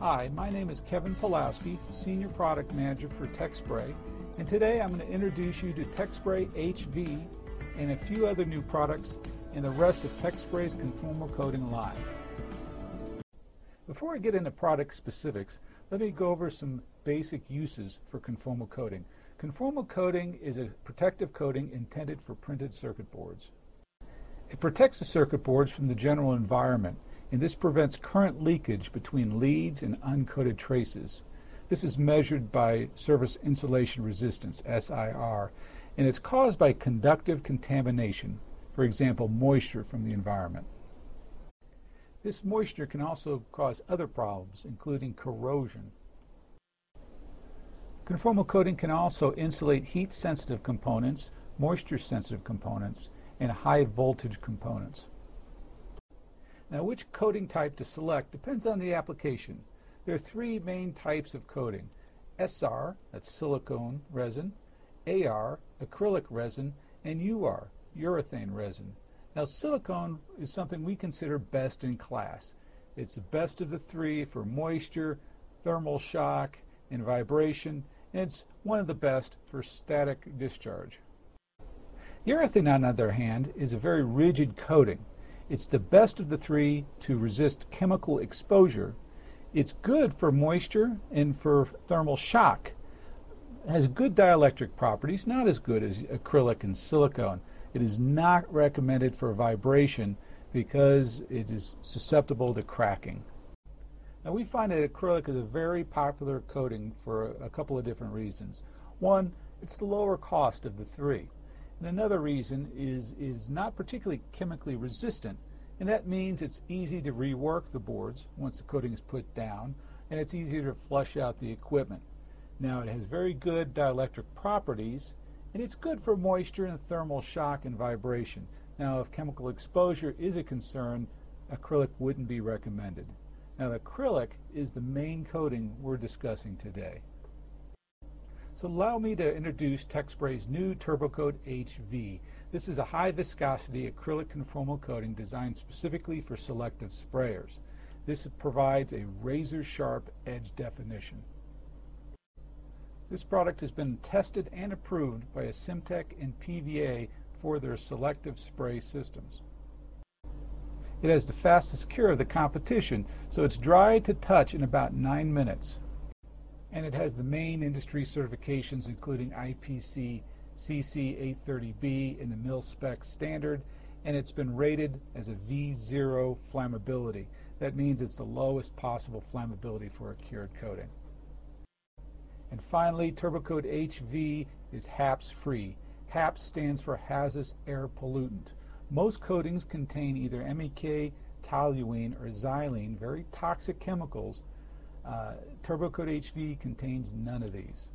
Hi, my name is Kevin Pulowski, Senior Product Manager for Techspray, and today I'm going to introduce you to Techspray HV and a few other new products in the rest of Techspray's conformal coating line. Before I get into product specifics, let me go over some basic uses for conformal coating. Conformal coating is a protective coating intended for printed circuit boards. It protects the circuit boards from the general environment, and this prevents current leakage between leads and uncoated traces. This is measured by surface insulation resistance, SIR, and it's caused by conductive contamination, for example, moisture from the environment. This moisture can also cause other problems, including corrosion. Conformal coating can also insulate heat-sensitive components, moisture-sensitive components, and high-voltage components. Now, which coating type to select depends on the application. There are three main types of coating: SR, that's silicone resin, AR, acrylic resin, and UR, urethane resin. Now, silicone is something we consider best in class. It's the best of the three for moisture, thermal shock, and vibration, and it's one of the best for static discharge. Urethane, on the other hand, is a very rigid coating. It's the best of the three to resist chemical exposure. It's good for moisture and for thermal shock. It has good dielectric properties, not as good as acrylic and silicone. It is not recommended for vibration because it is susceptible to cracking. Now, we find that acrylic is a very popular coating for a couple of different reasons. One, it's the lower cost of the three. And another reason is not particularly chemically resistant, and that means it's easy to rework the boards once the coating is put down, and it's easier to flush out the equipment. Now, it has very good dielectric properties, and it's good for moisture and thermal shock and vibration. Now, if chemical exposure is a concern, acrylic wouldn't be recommended. Now, the acrylic is the main coating we're discussing today. So allow me to introduce Techspray's new TurboCoat HV. This is a high viscosity acrylic conformal coating designed specifically for selective sprayers. This provides a razor sharp edge definition. This product has been tested and approved by Asymtec and PVA for their selective spray systems. It has the fastest cure of the competition, so it's dry to touch in about 9 minutes. And it has the main industry certifications, including IPC CC830B in the mil-spec standard, and it's been rated as a V0 flammability. That means it's the lowest possible flammability for a cured coating. And finally, TurboCoat HV is HAPS free. HAPS stands for hazardous air pollutant. Most coatings contain either MEK, toluene, or xylene, very toxic chemicals. TurboCoat HV contains none of these.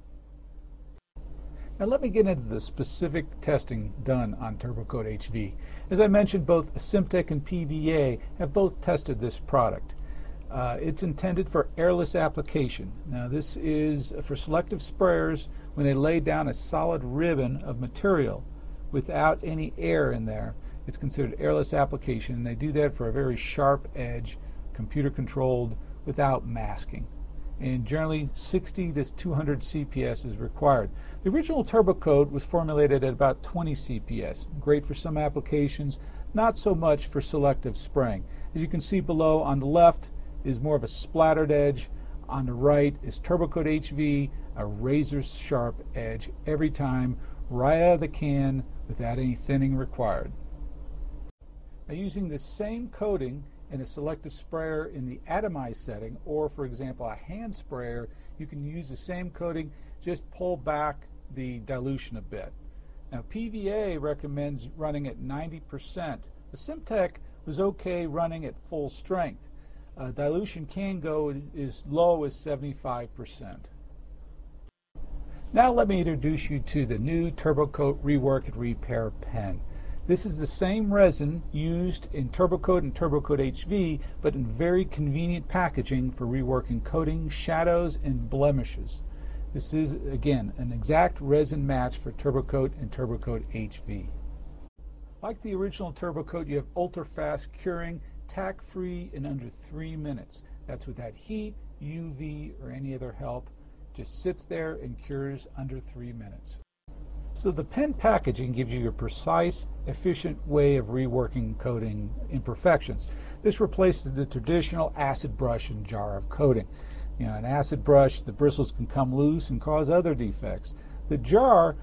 Now let me get into the specific testing done on TurboCoat HV. As I mentioned, both Asymtec and PVA have both tested this product. It's intended for airless application. Now, this is for selective sprayers when they lay down a solid ribbon of material without any air in there. It's considered airless application, and they do that for a very sharp edge, computer controlled, without masking. And generally 60 to 200 CPS is required. The original TurboCoat was formulated at about 20 CPS. Great for some applications, not so much for selective spraying. As you can see below, on the left is more of a splattered edge. On the right is TurboCoat HV, a razor sharp edge every time, right out of the can without any thinning required. Now, using the same coating in a selective sprayer in the atomized setting, or for example a hand sprayer, you can use the same coating, just pull back the dilution a bit. Now, PVA recommends running at 90%. Asymtec was okay running at full strength. Dilution can go as low as 75%. Now let me introduce you to the new TurboCoat Rework and Repair pen. This is the same resin used in TurboCoat and TurboCoat HV, but in very convenient packaging for reworking coatings, shadows, and blemishes. This is, again, an exact resin match for TurboCoat and TurboCoat HV. Like the original TurboCoat, you have ultra-fast curing tack-free in under 3 minutes. That's without heat, UV, or any other help. Just sits there and cures under 3 minutes. So the pen packaging gives you a precise, efficient way of reworking coating imperfections. This replaces the traditional acid brush and jar of coating. An acid brush, the bristles can come loose and cause other defects. The jar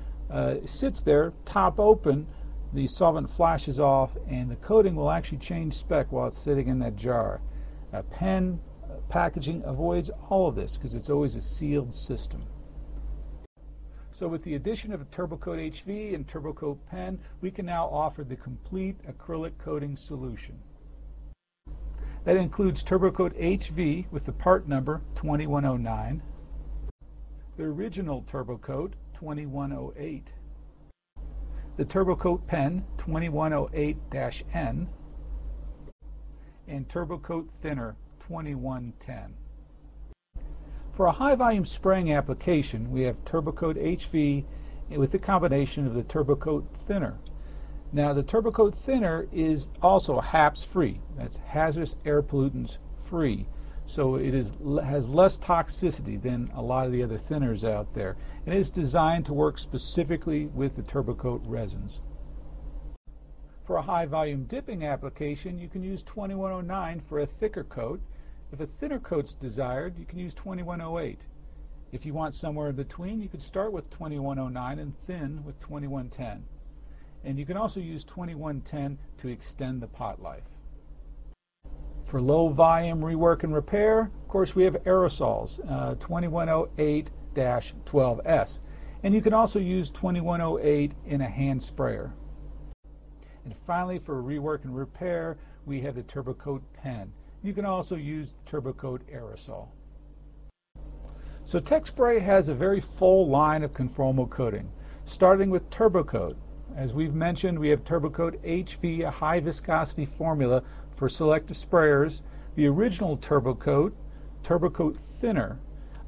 sits there, top open, the solvent flashes off, and the coating will actually change spec while it's sitting in that jar. Pen packaging avoids all of this because it's always a sealed system. So with the addition of a TurboCoat HV and TurboCoat pen, we can now offer the complete acrylic coating solution. That includes TurboCoat HV with the part number 2109, the original TurboCoat 2108, the TurboCoat pen 2108-N, and TurboCoat thinner 2110. For a high-volume spraying application, we have TurboCoat HV with the combination of the TurboCoat thinner. Now, the TurboCoat thinner is also HAPS-free. That's hazardous air pollutants free. So it has less toxicity than a lot of the other thinners out there. And it is designed to work specifically with the TurboCoat resins. For a high-volume dipping application, you can use 2109 for a thicker coat. If a thinner coat's desired, you can use 2108. If you want somewhere in between, you could start with 2109 and thin with 2110. And you can also use 2110 to extend the pot life. For low volume rework and repair, of course, we have aerosols, 2108-12S. And you can also use 2108 in a hand sprayer. And finally, for rework and repair, we have the TurboCoat pen. You can also use the TurboCoat aerosol. So Techspray has a very full line of conformal coating, starting with TurboCoat. As we've mentioned, we have TurboCoat HV, a high viscosity formula for selective sprayers, the original TurboCoat, TurboCoat thinner.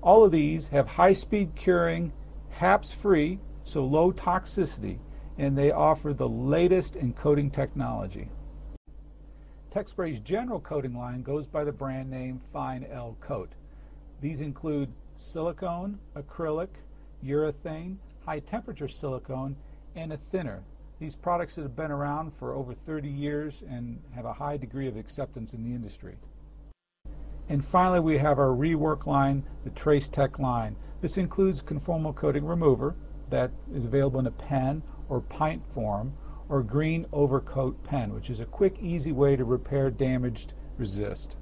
All of these have high-speed curing, HAPS-free, so low toxicity, and they offer the latest in coating technology. Techspray's general coating line goes by the brand name Fine L Coat. These include silicone, acrylic, urethane, high temperature silicone, and a thinner. These products have been around for over 30 years and have a high degree of acceptance in the industry. And finally, we have our Rework line, the Trace Tech line. This includes conformal coating remover that is available in a pen or pint form, or green overcoat pen, which is a quick, easy way to repair damaged resist.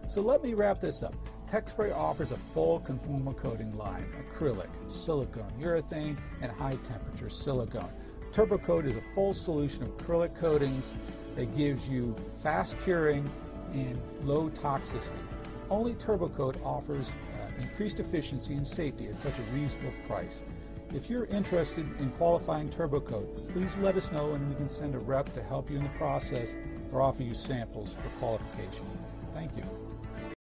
So let me wrap this up. Techspray offers a full conformal coating line: acrylic, silicone, urethane, and high temperature silicone. TurboCoat is a full solution of acrylic coatings that gives you fast curing and low toxicity. Only TurboCoat offers increased efficiency and safety at such a reasonable price. If you're interested in qualifying TurboCoat, please let us know and we can send a rep to help you in the process or offer you samples for qualification. Thank you.